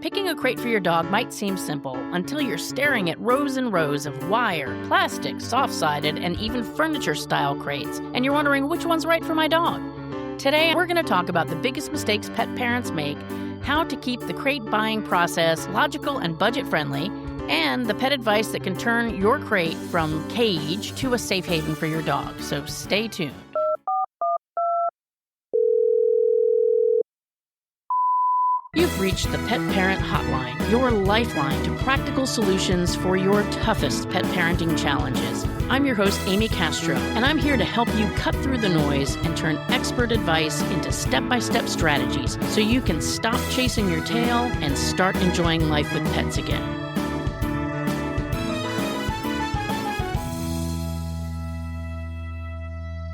Picking a crate for your dog might seem simple until you're staring at rows and rows of wire, plastic, soft-sided, and even furniture-style crates, and you're wondering which one's right for my dog. Today, we're going to talk about the biggest mistakes pet parents make, how to keep the crate buying process logical and budget-friendly, and the pet advice that can turn your crate from cage to a safe haven for your dog. So stay tuned. You've reached the Pet Parent Hotline, your lifeline to practical solutions for your toughest pet parenting challenges. I'm your host, Amy Castro, and I'm here to help you cut through the noise and turn expert advice into step-by-step strategies so you can stop chasing your tail and start enjoying life with pets again.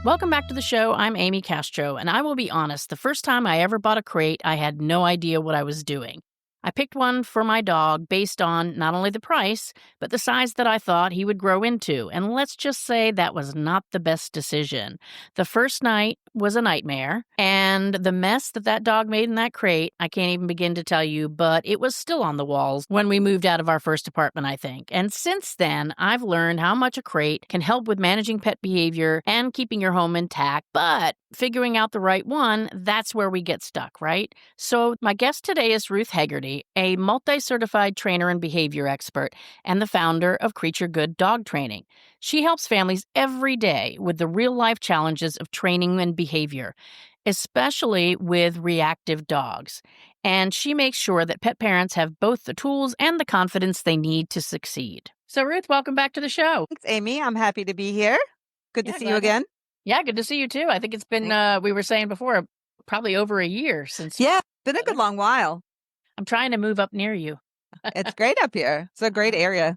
Welcome back to the show. I'm Amy Castro, and I will be honest, the first time I ever bought a crate, I had no idea what I was doing. I picked one for my dog based on not only the price, but the size that I thought he would grow into, and let's just say that was not the best decision. The first night was a nightmare, and the mess that dog made in that crate, I can't even begin to tell you, but it was still on the walls when we moved out of our first apartment, I think. And since then, I've learned how much a crate can help with managing pet behavior and keeping your home intact, but figuring out the right one, that's where we get stuck, right? So my guest today is Ruth Hegarty, a multi-certified trainer and behavior expert and the founder of Creature Good Dog Training. She helps families every day with the real-life challenges of training and behavior, especially with reactive dogs. And she makes sure that pet parents have both the tools and the confidence they need to succeed. So Ruth, welcome back to the show. Thanks, Amy. I'm happy to be here. Good to see you again. Yeah, good to see you too. I think it's been, we were saying before, probably over a year since. Yeah, been a good long while. I'm trying to move up near you. It's great up here. It's a great area.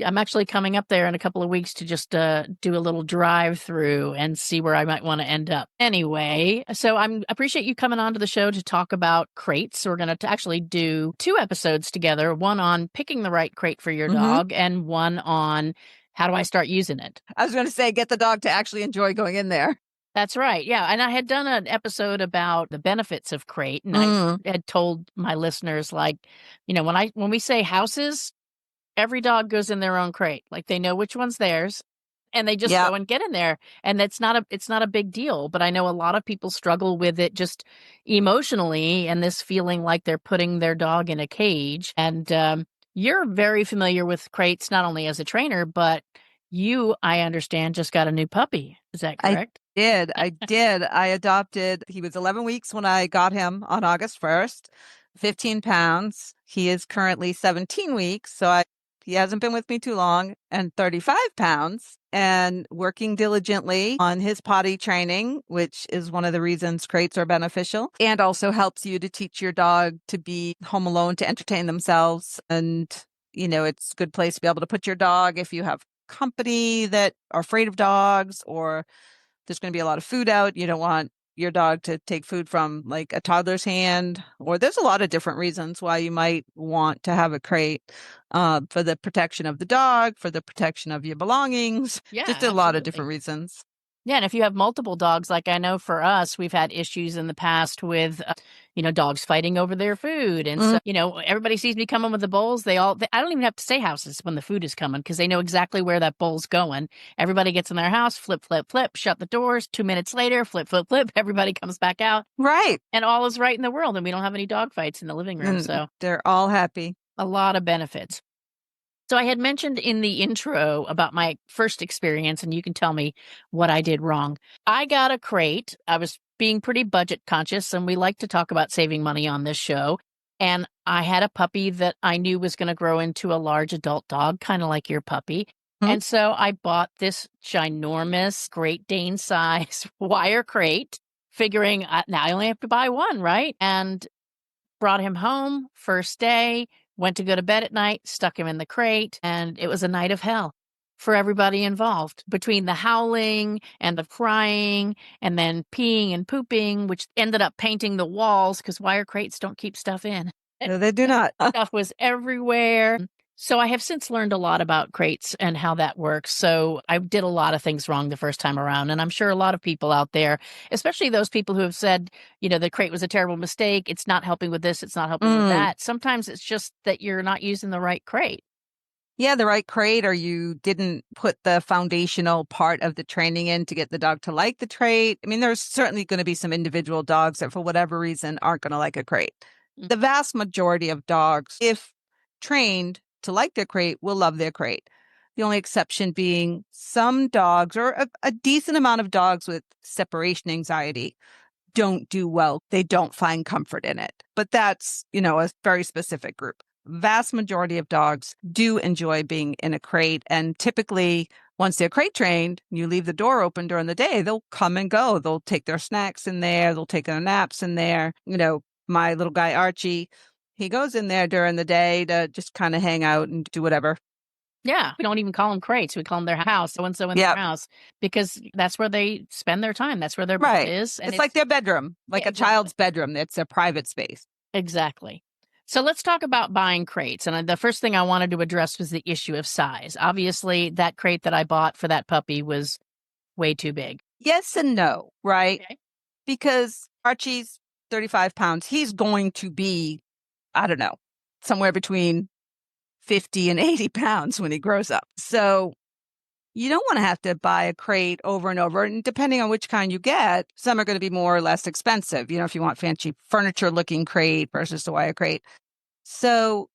I'm actually coming up there in a couple of weeks to just do a little drive through and see where I might want to end up. Anyway, so I appreciate you coming on to the show to talk about crates. We're going to actually do 2 episodes together, one on picking the right crate for your dog and one on how do I start using it. I was going to say, get the dog to actually enjoy going in there. That's right. Yeah. And I had done an episode about the benefits of crate, and I had told my listeners, like, you know, when we say houses, every dog goes in their own crate. Like, they know which one's theirs and they just go and get in there. And it's not a big deal, but I know a lot of people struggle with it just emotionally and this feeling like they're putting their dog in a cage. And you're very familiar with crates, not only as a trainer, but you, I understand, just got a new puppy. Is that correct? I did. I adopted. He was 11 weeks when I got him on August 1st, 15 pounds. He is currently 17 weeks. So he hasn't been with me too long, and 35 pounds, and working diligently on his potty training, which is one of the reasons crates are beneficial, and also helps you to teach your dog to be home alone, to entertain themselves. And, you know, it's a good place to be able to put your dog if you have company that are afraid of dogs, or there's going to be a lot of food out. You don't want your dog to take food from like a toddler's hand, or there's a lot of different reasons why you might want to have a crate, for the protection of the dog, for the protection of your belongings. Yeah, just a lot of different reasons. Yeah, and if you have multiple dogs, like I know for us, we've had issues in the past with, dogs fighting over their food. And so, everybody sees me coming with the bowls. I don't even have to say houses when the food is coming because they know exactly where that bowl's going. Everybody gets in their house, flip, flip, flip, shut the doors. 2 minutes later, flip, flip, flip. Everybody comes back out. Right. And all is right in the world. And we don't have any dog fights in the living room. So they're all happy. A lot of benefits. So I had mentioned in the intro about my first experience, and you can tell me what I did wrong. I got a crate. I was being pretty budget conscious, and we like to talk about saving money on this show. And I had a puppy that I knew was going to grow into a large adult dog, kind of like your puppy. And so I bought this ginormous Great Dane size wire crate, figuring now I only have to buy one, right? And brought him home first day. Went to go to bed at night, stuck him in the crate, and it was a night of hell for everybody involved, between the howling and the crying and then peeing and pooping, which ended up painting the walls because wire crates don't keep stuff in. No, they do not. Stuff was everywhere. So I have since learned a lot about crates and how that works. So I did a lot of things wrong the first time around. And I'm sure a lot of people out there, especially those people who have said, the crate was a terrible mistake. It's not helping with this. It's not helping with Mm. that. Sometimes it's just that you're not using the right crate. Yeah, the right crate, or you didn't put the foundational part of the training in to get the dog to like the crate. I mean, there's certainly going to be some individual dogs that, for whatever reason, aren't going to like a crate. Mm. The vast majority of dogs, if trained to like their crate, will love their crate. The only exception being some dogs, or a decent amount of dogs with separation anxiety, don't do well. They don't find comfort in it. But that's, a very specific group. Vast majority of dogs do enjoy being in a crate. And typically, once they're crate trained, you leave the door open during the day, they'll come and go. They'll take their snacks in there. They'll take their naps in there. My little guy, Archie, he goes in there during the day to just kind of hang out and do whatever. Yeah. We don't even call them crates. We call them their house. So and so in their Yeah, house, because that's where they spend their time. That's where their bed right. is. And It's like their bedroom, yeah, like a exactly. child's bedroom. It's a private space. Exactly. So let's talk about buying crates. And the first thing I wanted to address was the issue of size. Obviously, that crate that I bought for that puppy was way too big. Yes and no, right? Okay. Because Archie's 35 pounds. He's going to be, I don't know, somewhere between 50 and 80 pounds when he grows up. So you don't want to have to buy a crate over and over. And depending on which kind you get, some are going to be more or less expensive. If you want fancy furniture looking crate versus the wire crate. So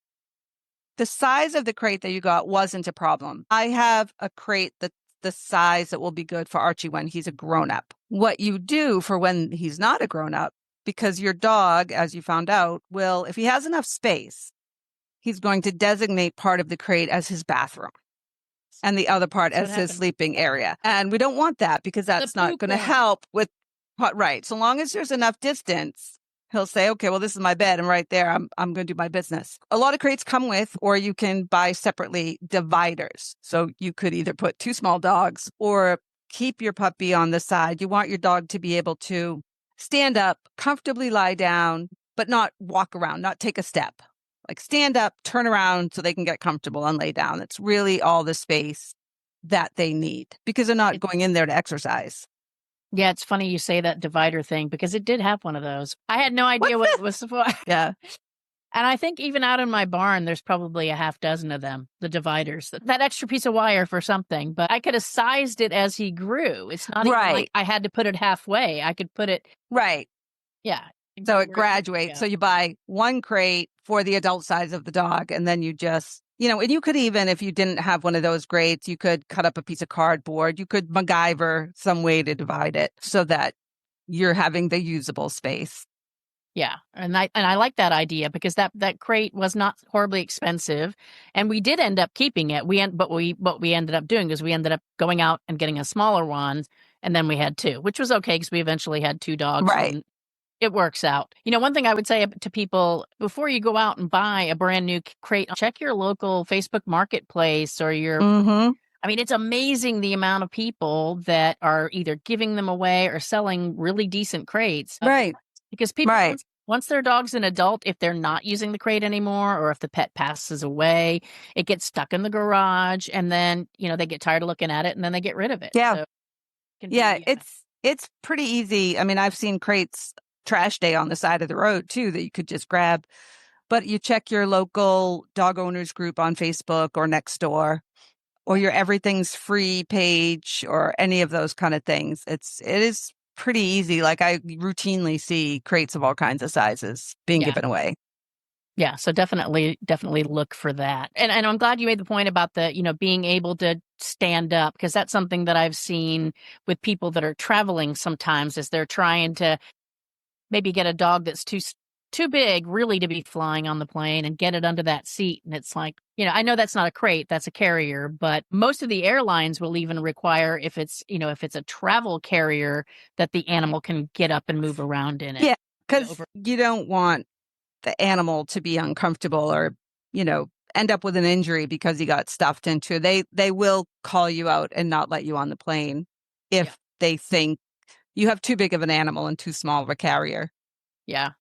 the size of the crate that you got wasn't a problem. I have a crate that's the size that will be good for Archie when he's a grown up. What you do for when he's not a grown up, because your dog, as you found out, will, if he has enough space, he's going to designate part of the crate as his bathroom and the other part That's what as his happened. sleeping area. And we don't want that because that's not poop going to one. help with right. So long as there's enough distance, he'll say, okay, well, this is my bed. And right there, I'm going to do my business. A lot of crates come with, or you can buy separately, dividers. So you could either put two small dogs or keep your puppy on the side. You want your dog to be able to stand up, comfortably lie down, but not walk around, not take a step. Like stand up, turn around so they can get comfortable and lay down. It's really all the space that they need because they're not going in there to exercise. Yeah, it's funny you say that divider thing because it did have one of those. I had no idea what it was for. Yeah. And I think even out in my barn, there's probably a half dozen of them, the dividers, that extra piece of wire for something. But I could have sized it as he grew. It's not even like I had to put it halfway. I could put it. Right. Yeah. So it graduates. So you buy one crate for the adult size of the dog, and then you just, and you could even, if you didn't have one of those crates, you could cut up a piece of cardboard. You could MacGyver some way to divide it so that you're having the usable space. Yeah. And I like that idea because that crate was not horribly expensive, and we did end up keeping it. What we ended up doing is we ended up going out and getting a smaller one, and then we had two, which was okay because we eventually had two dogs. Right. And it works out. One thing I would say to people, before you go out and buy a brand new crate, check your local Facebook marketplace or your, I mean, it's amazing the amount of people that are either giving them away or selling really decent crates. Right. Because people, once their dog's an adult, if they're not using the crate anymore, or if the pet passes away, it gets stuck in the garage, and then, they get tired of looking at it and then they get rid of it. Yeah. So it's pretty easy. I mean, I've seen crates trash day on the side of the road too that you could just grab, but you check your local dog owners group on Facebook or Nextdoor or your Everything's Free page or any of those kind of things. It is pretty easy. Like I routinely see crates of all kinds of sizes being given away. Yeah, so definitely look for that. And I'm glad you made the point about the, being able to stand up, because that's something that I've seen with people that are traveling sometimes as they're trying to maybe get a dog that's too big really to be flying on the plane and get it under that seat. And it's like, I know that's not a crate, that's a carrier, but most of the airlines will even require if it's a travel carrier that the animal can get up and move around in it. Yeah, because you don't want the animal to be uncomfortable or, end up with an injury because he got stuffed into. They will call you out and not let you on the plane if they think you have too big of an animal and too small of a carrier. Yeah.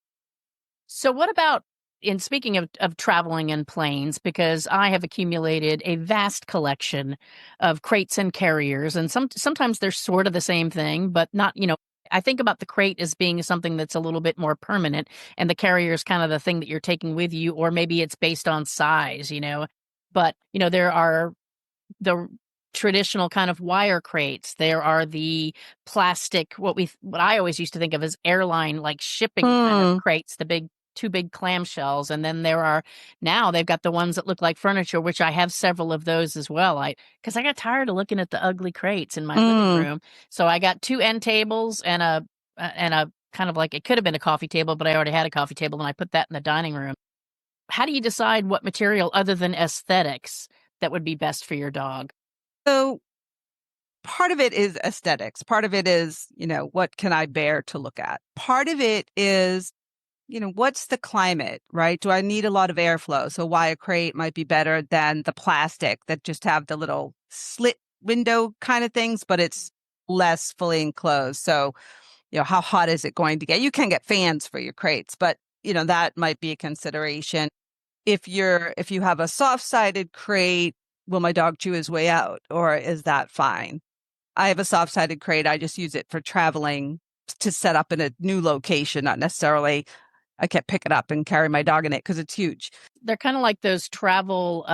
So what about, in speaking of traveling in planes, because I have accumulated a vast collection of crates and carriers, and sometimes they're sort of the same thing, but not, I think about the crate as being something that's a little bit more permanent, and the carrier is kind of the thing that you're taking with you, or maybe it's based on size. But, there are the traditional kind of wire crates. There are the plastic, what I always used to think of as airline, like shipping kind of Hmm. crates, the two big clamshells. And then now they've got the ones that look like furniture, which I have several of those as well. Because I got tired of looking at the ugly crates in my living Mm. room. So I got two end tables and a kind of like, it could have been a coffee table, but I already had a coffee table and I put that in the dining room. How do you decide what material other than aesthetics that would be best for your dog? So part of it is aesthetics. Part of it is, what can I bear to look at? Part of it is, what's the climate, right? Do I need a lot of airflow? So wire crate might be better than the plastic that just have the little slit window kind of things, but it's less fully enclosed. So, how hot is it going to get? You can get fans for your crates, but that might be a consideration. If you have a soft-sided crate, will my dog chew his way out, or is that fine? I have a soft-sided crate. I just use it for traveling to set up in a new location, not necessarily I can't pick it up and carry my dog in it because it's huge. They're kind of like those travel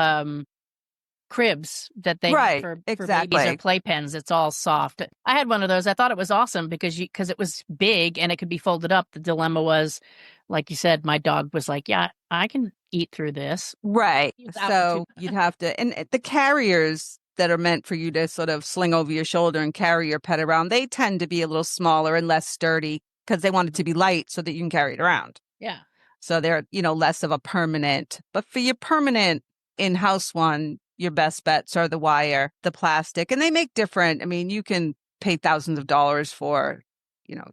cribs that they have Right, for babies or exactly. playpens. It's all soft. I had one of those. I thought it was awesome because it was big and it could be folded up. The dilemma was, like you said, my dog was like, "Yeah, I can eat through this Right. without So you'd have to, and the carriers that are meant for you to sort of sling over your shoulder and carry your pet around, they tend to be a little smaller and less sturdy because they want it to be light so that you can carry it around. Yeah, So they're, less of a permanent. But for your permanent in-house one, your best bets are the wire, the plastic, and they make different. I mean, you can pay thousands of dollars for, you know,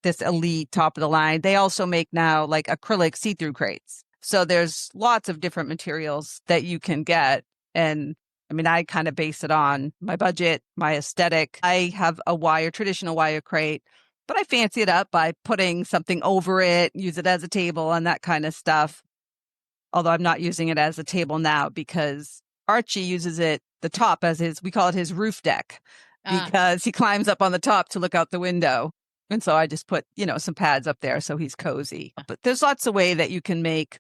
this elite top of the line. They also make now like acrylic see-through crates. So there's lots of different materials that you can get. And I mean, I kind of base it on my budget, my aesthetic. I have a traditional wire crate, but I fancy it up by putting something over it, use it as a table and that kind of stuff. Although I'm not using it as a table now because Archie uses the top as we call it his roof deck, because he climbs up on the top to look out the window. And so I just put, some pads up there so he's cozy. But there's lots of way that you can make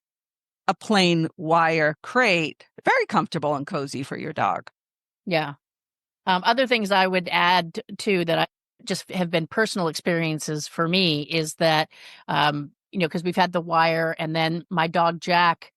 a plain wire crate very comfortable and cozy for your dog. yeah. Other things I would add to that I just have been personal experiences for me is that, because we've had the wire, and then my dog Jack,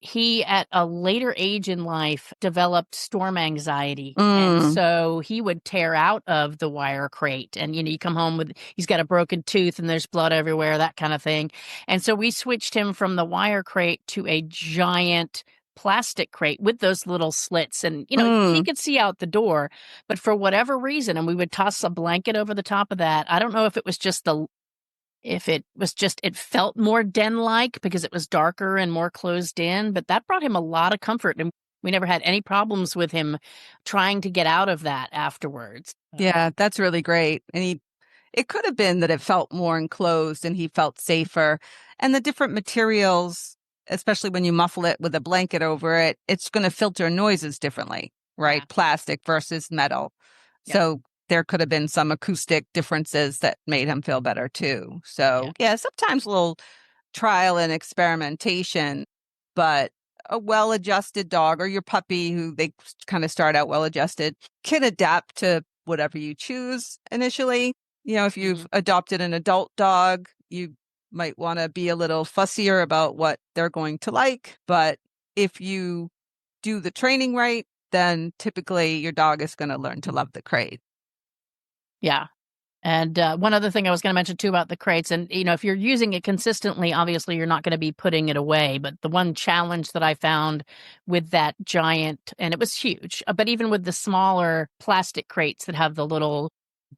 he at a later age in life developed storm anxiety. And Mm. so he would tear out of the wire crate, and you come home with, he's got a broken tooth and there's blood everywhere, that kind of thing. And so we switched him from the wire crate to a giant plastic crate with those little slits, and he Mm. could see out the door, but for whatever reason, and we would toss a blanket over the top of that. I don't know if it was just it felt more den-like because it was darker and more closed in, but that brought him a lot of comfort, and we never had any problems with him trying to get out of that afterwards. Yeah, that's really great. And it could have been that it felt more enclosed and he felt safer. And the different materials, especially when you muffle it with a blanket over it, it's going to filter noises differently, Yeah, right? Plastic versus metal. yeah, So there could have been some acoustic differences that made him feel better too. yeah, So yeah, sometimes a little trial and experimentation, but a well-adjusted dog or your puppy who they kind of start out well-adjusted can adapt to whatever you choose initially. If mhm, you've adopted an adult dog, you might want to be a little fussier about what they're going to like. But if you do the training right, then typically your dog is going to learn to love the crate. yeah. And one other thing I was going to mention too about the crates, and if you're using it consistently, obviously you're not going to be putting it away. But the one challenge that I found with that giant, and it was huge, but even with the smaller plastic crates that have the little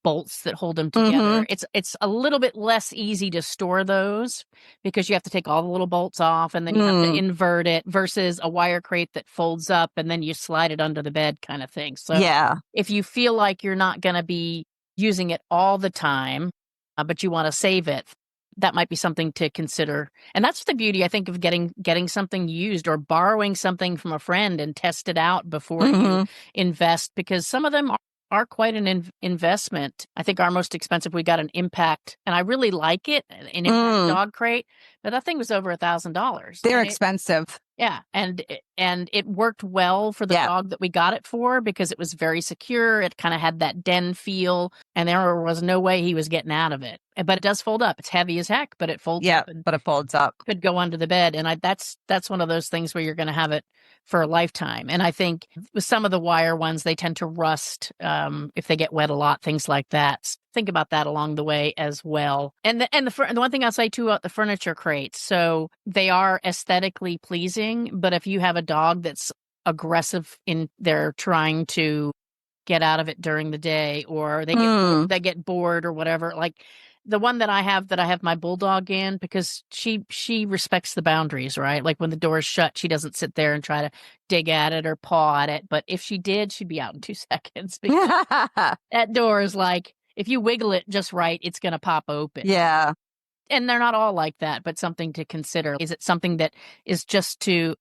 bolts that hold them Mm-hmm. together, it's a little bit less easy to store those because you have to take all the little bolts off and then you have to Mm. invert it versus a wire crate that folds up and then you slide it under the bed kind of thing. So Yeah. if you feel like you're not going to be using it all the time, but you want to save it, that might be something to consider. And that's the beauty, I think, of getting something used or borrowing something from a friend and test it out before you Hmm. invest, because some of them are quite an investment. I think our most expensive, we got an Impact, and I really like it, an Impact Mm, dog crate, but that thing was over $1,000. they're And expensive. yeah, and it worked well for the Yeah. dog that we got it for because it was very secure. It kind of had that den feel, and there was no way he was getting out of it. But it does fold up. It's heavy as heck, but it folds Yeah. up and But it folds up. could go under the bed. And that's one of those things where you're going to have it for a lifetime. And I think with some of the wire ones, they tend to rust if they get wet a lot, things like that. So think about that along the way as well. And the one thing I'll say too about the furniture crates, so they are aesthetically pleasing, but if you have a dog that's aggressive in they're trying to get out of it during the day, or Mm. they get bored or whatever, like the one that I have my bulldog in, because she respects the boundaries, right? Like when the door is shut, she doesn't sit there and try to dig at it or paw at it, but if she did, she'd be out in 2 seconds because that door is like, if you wiggle it just right, it's going to pop open. Yeah. And they're not all like that, but something to consider. Is it something that is just to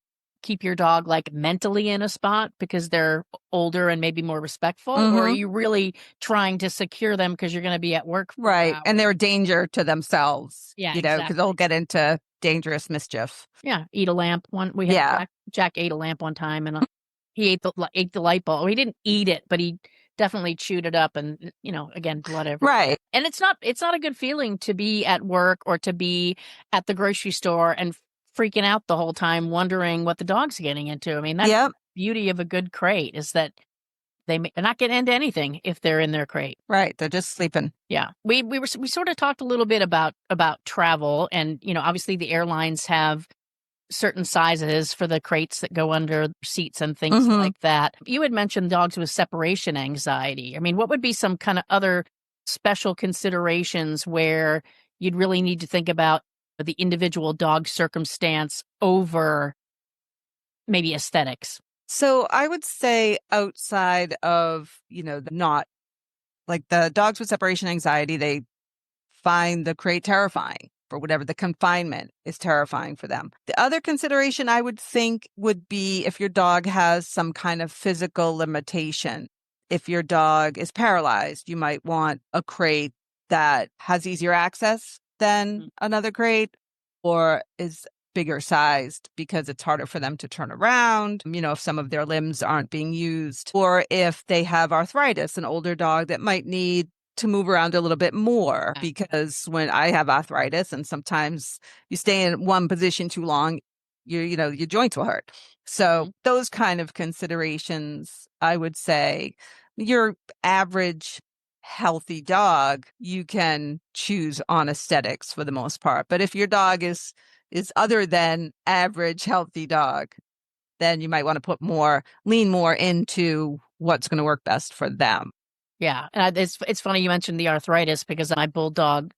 keep your dog like mentally in a spot because they're older and maybe more respectful? Or are Hmm. you really trying to secure them because you're going to be at work 4 Right. And they're hours? a danger to themselves, Yeah, because they'll exactly. get into dangerous mischief. Yeah, eat a lamp. We had Yeah. Jack ate a lamp one time, and he ate the light bulb. Well, he didn't eat it, but he definitely chewed it up, and again, blood everywhere. Right. And it's not a good feeling to be at work or to be at the grocery store and freaking out the whole time, wondering what the dog's getting into. I mean, that's Yep. the beauty of a good crate, is that they're not getting into anything if they're in their crate. Right. They're just sleeping. Yeah, we sort of talked a little bit about travel, and obviously the airlines have certain sizes for the crates that go under seats and things Hmm. like that. You had mentioned dogs with separation anxiety. I mean, what would be some kind of other special considerations where you'd really need to think about the individual dog circumstance over maybe aesthetics? So I would say outside of, the not like the dogs with separation anxiety, they find the crate terrifying for whatever the confinement is terrifying for them. The other consideration I would think would be if your dog has some kind of physical limitation. If your dog is paralyzed, you might want a crate that has easier access than Mhm. another crate, or is bigger sized because it's harder for them to turn around, if some of their limbs aren't being used, or if they have arthritis, an older dog that might need to move around a little bit more, Yeah. because when I have arthritis and sometimes you stay in one position too long, your joints will hurt. So Mhm. those kind of considerations, I would say your average healthy dog, you can choose on aesthetics for the most part. But if your dog is other than average healthy dog, then you might want to lean more into what's going to work best for them. Yeah, and it's funny you mentioned the arthritis, because my bulldog,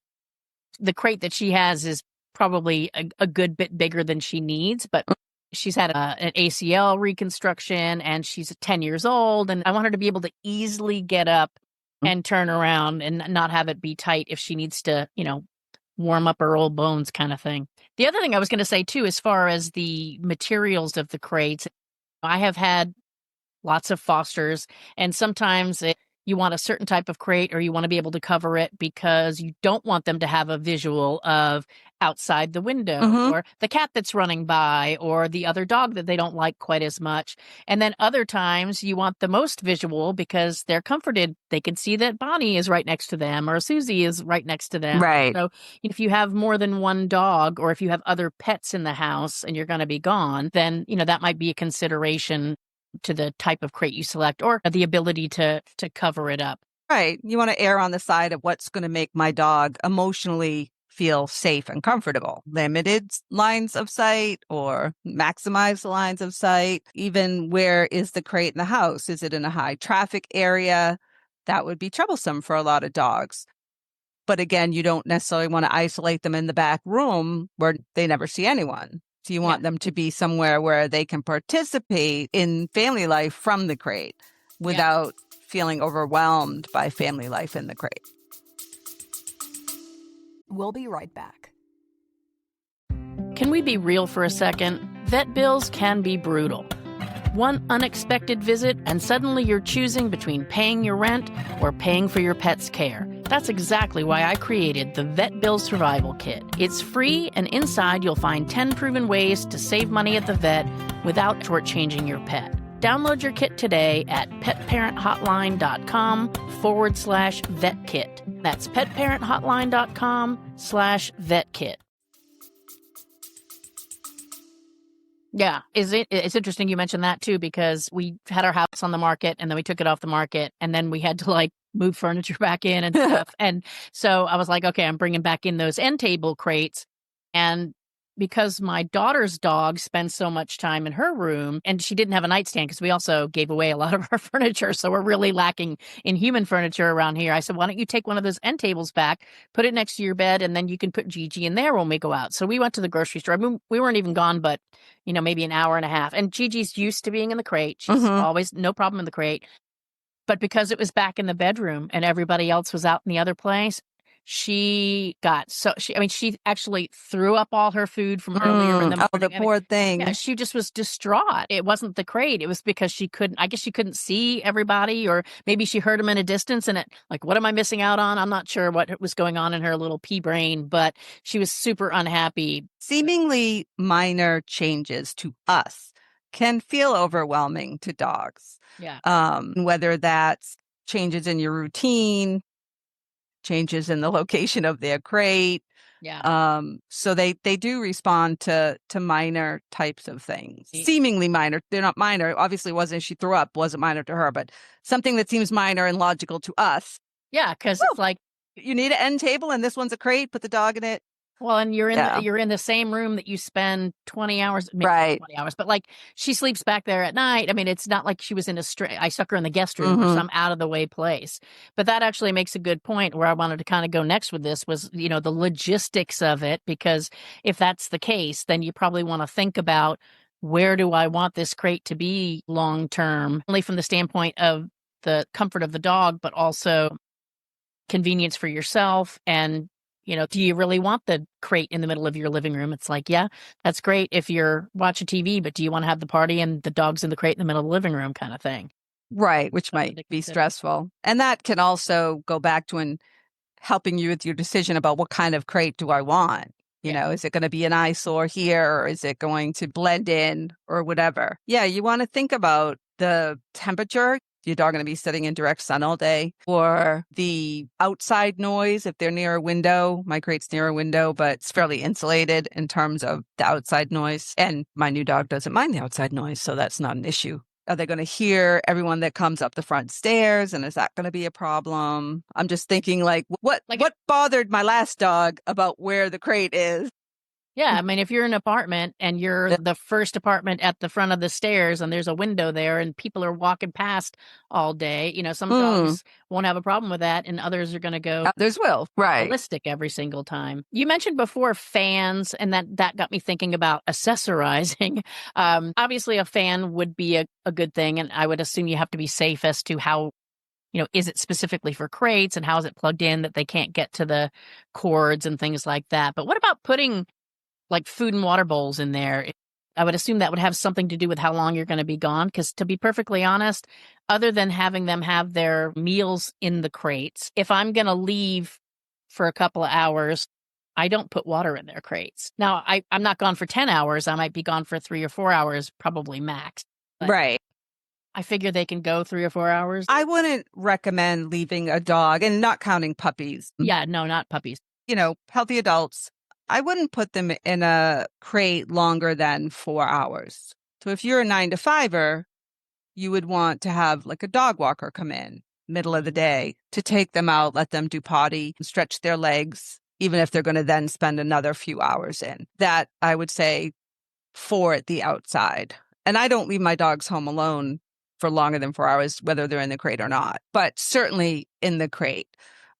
the crate that she has is probably a good bit bigger than she needs, but she's had an ACL reconstruction and she's 10 years old. And I want her to be able to easily get up and turn around and not have it be tight if she needs to, warm up her old bones, kind of thing. The other thing I was going to say too, as far as the materials of the crates, I have had lots of fosters, and sometimes you want a certain type of crate, or you want to be able to cover it because you don't want them to have a visual of outside the window Hmm. or the cat that's running by or the other dog that they don't like quite as much. And then other times you want the most visual because they're comforted. They can see that Bonnie is right next to them or Susie is right next to them. Right. So if you have more than one dog, or if you have other pets in the house and you're going to be gone, then that might be a consideration to the type of crate you select, or the ability to cover it up. Right. You want to err on the side of what's going to make my dog emotionally feel safe and comfortable. Limited lines of sight or maximize the lines of sight. Even where is the crate in the house? Is it in a high traffic area? That would be troublesome for a lot of dogs. But again, you don't necessarily want to isolate them in the back room where they never see anyone. So you Yeah. want them to be somewhere where they can participate in family life from the crate Yeah. without feeling overwhelmed by family life in the crate. We'll be right back. Can we be real for a second? Vet bills can be brutal. One unexpected visit, and suddenly you're choosing between paying your rent or paying for your pet's care. That's exactly why I created the Vet Bill Survival Kit. It's free, and inside you'll find 10 proven ways to save money at the vet without shortchanging your pet. Download your kit today at petparenthotline.com/vetkit. That's petparenthotline.com/vetkit. Yeah, it's interesting you mentioned that too, because we had our house on the market and then we took it off the market and then we had to like move furniture back in and stuff. And so I was like, okay, I'm bringing back in those end table crates. And because my daughter's dog spends so much time in her room and she didn't have a nightstand because we also gave away a lot of our furniture. So we're really lacking in human furniture around here. I said, why don't you take one of those end tables back, put it next to your bed, and then you can put Gigi in there when we go out. So we went to the grocery store. I mean, we weren't even gone, but maybe an hour and a half. And Gigi's used to being in the crate. She's always no problem in the crate. But because it was back in the bedroom and everybody else was out in the other place, she actually threw up all her food from earlier in the morning. Oh, the poor thing. Yeah, she just was distraught. It wasn't the crate. It was because she couldn't see everybody, or maybe she heard them in a distance and what am I missing out on? I'm not sure what was going on in her little pea brain, but she was super unhappy. Seemingly minor changes to us can feel overwhelming to dogs. Yeah. Whether that's changes in your routine, changes in the location of their crate. Yeah. So they do respond to minor types of things. Seemingly minor. They're not minor. Obviously she threw up wasn't minor to her, but something that seems minor and logical to us. Yeah, because it's like you need an end table and this one's a crate, put the dog in it. Well, and you're in the same room that you spend 20 hours, maybe right? 20 hours, but she sleeps back there at night. I mean, it's not like she was in I stuck her in the guest room or some out of the way place. But that actually makes a good point. Where I wanted to kind of go next with this was, the logistics of it, because if that's the case, then you probably want to think about, where do I want this crate to be long term, only from the standpoint of the comfort of the dog, but also convenience for yourself. And do you really want the crate in the middle of your living room? It's like, yeah, that's great if you're watching TV, but do you want to have the party and the dog's in the crate in the middle of the living room kind of thing? Right, which might be stressful. And that can also go back to helping you with your decision about what kind of crate do I want? Is it going to be an eyesore here, or is it going to blend in or whatever? Yeah, you want to think about the temperature. Your dog going to be sitting in direct sun all day, or the outside noise if they're near a window. My crate's near a window, but it's fairly insulated in terms of the outside noise. And my new dog doesn't mind the outside noise, so that's not an issue. Are they going to hear everyone that comes up the front stairs? And is that going to be a problem? I'm just thinking what bothered my last dog about where the crate is? Yeah, I mean, if you're in an apartment and you're the first apartment at the front of the stairs and there's a window there and people are walking past all day, some dogs won't have a problem with that, and others are going to go others will, right, ballistic every single time. You mentioned before fans, and that got me thinking about accessorizing. Obviously, a fan would be a good thing, and I would assume you have to be safe as to how, is it specifically for crates and how is it plugged in that they can't get to the cords and things like that. But what about putting food and water bowls in there? I would assume that would have something to do with how long you're going to be gone. Because to be perfectly honest, other than having them have their meals in the crates, if I'm going to leave for a couple of hours, I don't put water in their crates. Now, I'm not gone for 10 hours. I might be gone for 3 or 4 hours, probably max. But right. I figure they can go 3 or 4 hours. I wouldn't recommend leaving a dog, and not counting puppies. Yeah, no, not puppies. Healthy adults. I wouldn't put them in a crate longer than 4 hours. So if you're a 9-to-5er, you would want to have a dog walker come in middle of the day to take them out, let them do potty, stretch their legs, even if they're going to then spend another few hours in. That, I would say, 4 at the outside. And I don't leave my dogs home alone for longer than 4 hours, whether they're in the crate or not, but certainly in the crate.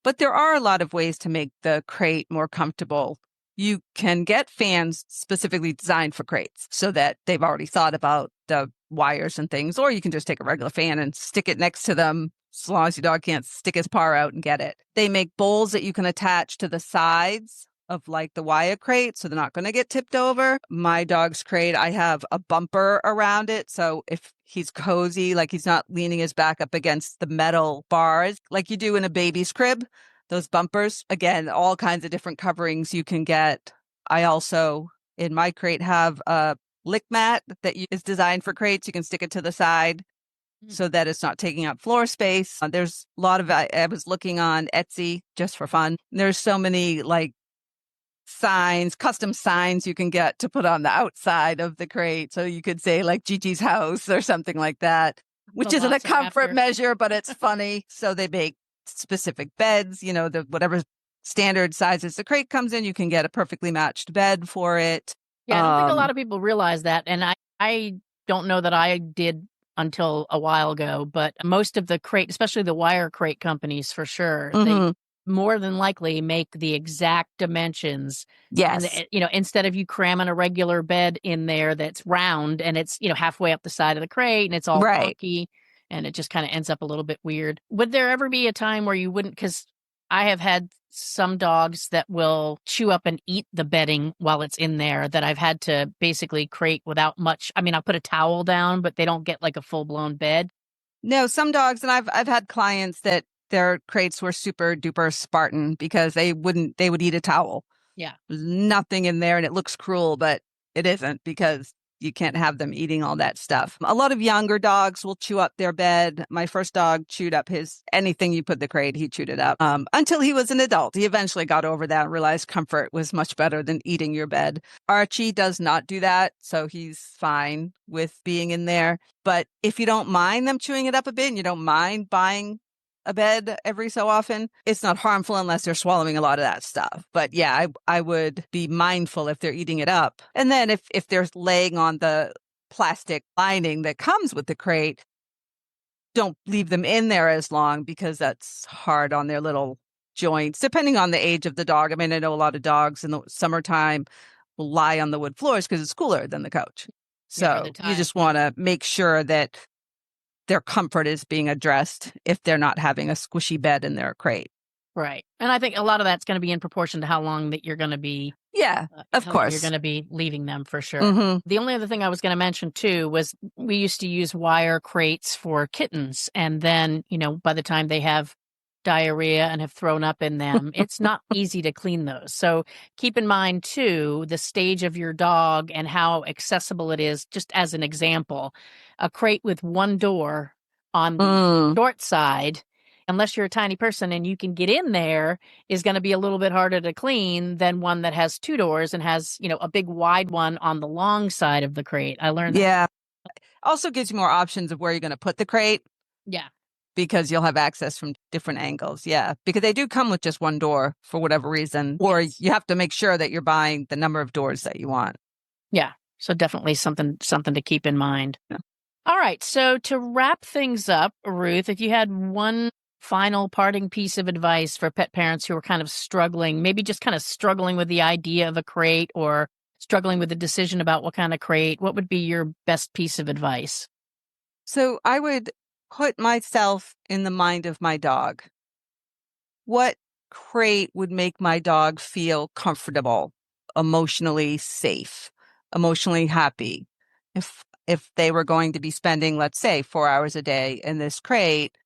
But there are a lot of ways to make the crate more comfortable. You can get fans specifically designed for crates so that they've already thought about the wires and things, or you can just take a regular fan and stick it next to them as long as your dog can't stick his paw out and get it. They make bowls that you can attach to the sides of like the wire crate, so they're not going to get tipped over. My dog's crate, I have a bumper around it. So if he's cozy, like he's not leaning his back up against the metal bars like you do in a baby's crib, those bumpers, again, all kinds of different coverings you can get. I also, in my crate, have a lick mat that is designed for crates. You can stick it to the side Mm. so that it's not taking up floor space. There's a lot of, I was looking on Etsy just for fun. There's so many like signs, custom signs you can get to put on the outside of the crate. So you could say like Gigi's house or something like that, The which isn't a lots of comfort laughter. measure, but it's funny. So they make specific beds, the whatever standard sizes the crate comes in, you can get a perfectly matched bed for it. Yeah, I don't think a lot of people realize that. And I don't know that I did until a while ago, but most of the crate, especially the wire crate companies for sure, they Mhm. more than likely make the exact dimensions. And, Yes. instead of you cramming a regular bed in there that's round and it's, halfway up the side of the crate and it's all Right. wonky and it just kind of ends up a little bit weird. Would there ever be a time where you wouldn't? Because I have had some dogs that will chew up and eat the bedding while it's in there that I've had to basically crate without much. I mean, I'll put a towel down, but they don't get like a full blown bed. No, some dogs, and I've had clients that their crates were super duper Spartan because they would eat a towel. Yeah. There's nothing in there and it looks cruel, but it isn't because you can't have them eating all that stuff. A lot of younger dogs will chew up their bed. My first dog chewed up anything you put in the crate, he chewed it up until he was an adult. He eventually got over that and realized comfort was much better than eating your bed. Archie does not do that, so he's fine with being in there. But if you don't mind them chewing it up a bit and you don't mind buying a bed every so often, it's not harmful unless they're swallowing a lot of that stuff. But yeah, I would be mindful if they're eating it up. And then if they're laying on the plastic lining that comes with the crate, don't leave them in there as long because that's hard on their little joints, depending on the age of the dog. I mean, I know a lot of dogs in the summertime will lie on the wood floors because it's cooler than the couch. Yeah. Or the So you tile. just want to make sure that their comfort is being addressed if they're not having a squishy bed in their crate. Right. And I think a lot of that's going to be in proportion to how long that you're going to be Yeah, of how long you're course. going to be leaving them for sure. Hmm. The only other thing I was going to mention too was we used to use wire crates for kittens. And then, by the time they have diarrhea and have thrown up in them, it's not easy to clean those. So keep in mind too the stage of your dog and how accessible it is. Just as an example, a crate with one door on the Mm, short side, unless you're a tiny person and you can get in there, is going to be a little bit harder to clean than one that has two doors and has, a big wide one on the long side of the crate. I learned that. yeah. Also gives you more options of where you're going to put the crate Yeah. because you'll have access from different angles. Yeah, because they do come with just one door for whatever reason, or Yes. you have to make sure that you're buying the number of doors that you want. Yeah. So definitely something to keep in mind. Yeah. All right. So to wrap things up, Ruth, if you had one final parting piece of advice for pet parents who are kind of struggling, maybe just kind of struggling with the idea of a crate or struggling with the decision about what kind of crate, what would be your best piece of advice? So I would put myself in the mind of my dog. What crate would make my dog feel comfortable, emotionally safe, emotionally happy? If they were going to be spending, let's say, 4 hours a day in this crate,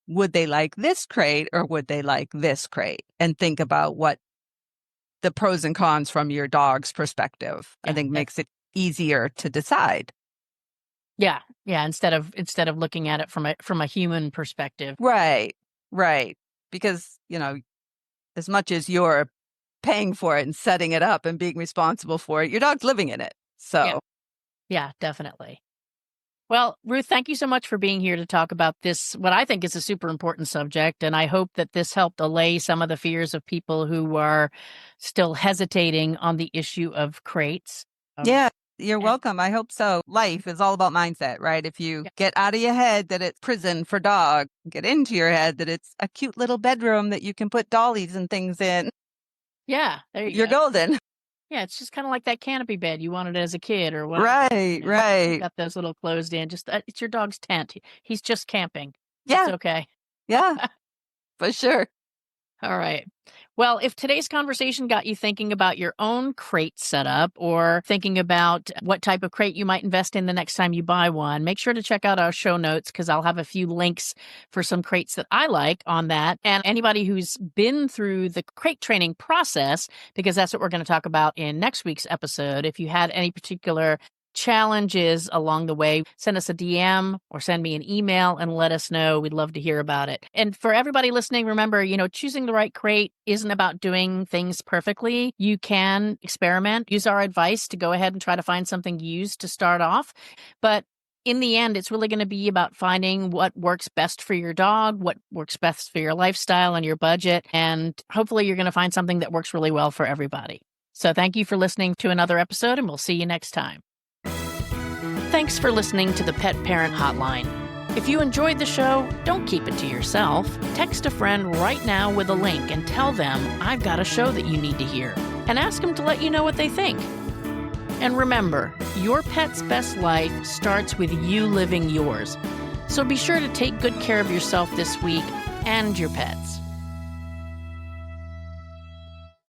would they like this crate or would they like this crate? And think about what the pros and cons from your dog's perspective, I Yeah. think makes it easier to decide. Yeah. Yeah. Instead of looking at it from a human perspective. Right. Right. Because, as much as you're paying for it and setting it up and being responsible for it, your dog's living in it. Yeah. So, Yeah, definitely. Well, Ruth, thank you so much for being here to talk about this, what I think is a super important subject. And I hope that this helped allay some of the fears of people who are still hesitating on the issue of crates. yeah, you're And welcome. I hope so. Life is all about mindset, right? If you yeah, get out of your head that it's prison for dog, get into your head that it's a cute little bedroom that you can put dollies and things in, yeah, there you you're go. golden. Yeah, it's just kind of like that canopy bed you wanted as a kid or whatever. Right, You right. got those little closed in. Just it's your dog's tent. He's just camping. It's Yeah, okay. yeah, for sure. All right. Well, if today's conversation got you thinking about your own crate setup or thinking about what type of crate you might invest in the next time you buy one, make sure to check out our show notes because I'll have a few links for some crates that I like on that. And anybody who's been through the crate training process, because that's what we're going to talk about in next week's episode, if you had any particular challenges along the way, send us a DM or send me an email and let us know. We'd love to hear about it. And for everybody listening, remember, choosing the right crate isn't about doing things perfectly. You can experiment, use our advice to go ahead and try to find something used to start off. But in the end, it's really going to be about finding what works best for your dog, what works best for your lifestyle and your budget. And hopefully you're going to find something that works really well for everybody. So thank you for listening to another episode, and we'll see you next time. Thanks for listening to the Pet Parent Hotline. If you enjoyed the show, don't keep it to yourself. Text a friend right now with a link and tell them I've got a show that you need to hear, and ask them to let you know what they think. And remember, your pet's best life starts with you living yours. So be sure to take good care of yourself this week and your pets.